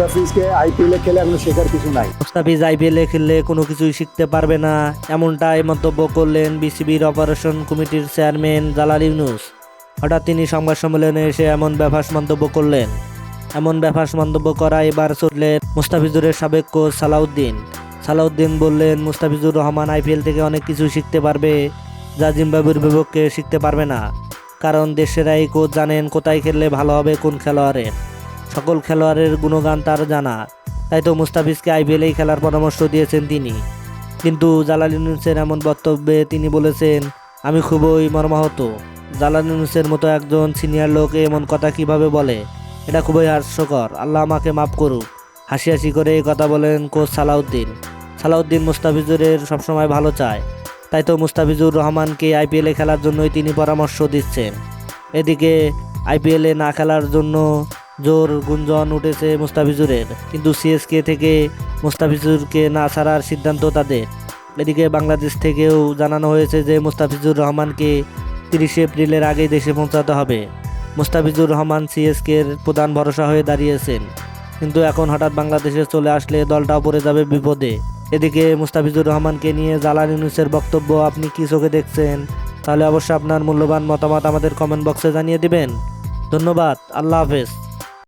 মুস্তাফিজকে আইপিএলে খেলে এখনো শেখার কিছু নাই। মুস্তাফিজ আইপিএলে খেললে কোনো কিছুই শিখতে পারবে না, এমনটাই মন্তব্য করলেন বিসিবির অপারেশন কমিটির চেয়ারম্যান জালাল ইউনুস। হঠাৎ তিনি সংবাদ সম্মেলনে এসে এমন বেফাস মন্তব্য করলেন। এমন বেফাস মন্তব্য করা এবার চললেন মুস্তাফিজুরের সাবেক কোচ সালাউদ্দিন। সালাউদ্দিন বললেন, মুস্তাফিজুর রহমান আইপিএল থেকে অনেক কিছু শিখতে পারবে, যা জিম্বাবুয়ের বিপক্ষে শিখতে পারবে না। কারণ দেশেরাই কোচ জানেন কোথায় খেললে ভালো হবে কোন খেলোয়াড়ের। সকল খেলোয়াড়ের গুণগান তার জানা, তাই তো মুস্তাফিজকে আইপিএলেই খেলার পরামর্শ দিয়েছেন তিনি। কিন্তু জালাল ইউনুসের এমন বক্তব্যে তিনি বলেছেন, আমি খুবই মর্মাহত। জালাল ইউনুসের মতো একজন সিনিয়র লোক এমন কথা কিভাবে বলে, এটা খুবই হাস্যকর, আল্লাহ আমাকে মাফ করুক। হাসি হাসি করে এই কথা বলেন কোচ সালাউদ্দিন। সালাউদ্দিন মুস্তাফিজুরের সবসময় ভালো চায়, তাই তো মুস্তাফিজুর রহমানকে আইপিএলে খেলার জন্যই তিনি পরামর্শ দিচ্ছেন। এদিকে আইপিএলে না খেলার জন্য জোর গুঞ্জন উঠেছে মুস্তাফিজুরের, কিন্তু সিএসকে থেকে মুস্তাফিজুরকে না ছাড়ার সিদ্ধান্ত তাদের। এদিকে বাংলাদেশ থেকেও জানানো হয়েছে যে মুস্তাফিজুর রহমানকে 30 এপ্রিলের আগেই দেশে পৌঁছাতে হবে। মুস্তাফিজুর রহমান সিএসকের প্রধান ভরসা হয়ে দাঁড়িয়েছেন, কিন্তু এখন হঠাৎ বাংলাদেশে চলে আসলে দলটাও পড়ে যাবে বিপদে। এদিকে মুস্তাফিজুর রহমানকে নিয়ে জালাল ইউনুসের বক্তব্য আপনি কি চোখে দেখছেন? তাহলে অবশ্যই আপনার মূল্যবান মতামত আমাদের কমেন্ট বক্সে জানিয়ে দিবেন। ধন্যবাদ, আল্লাহ হাফেজ।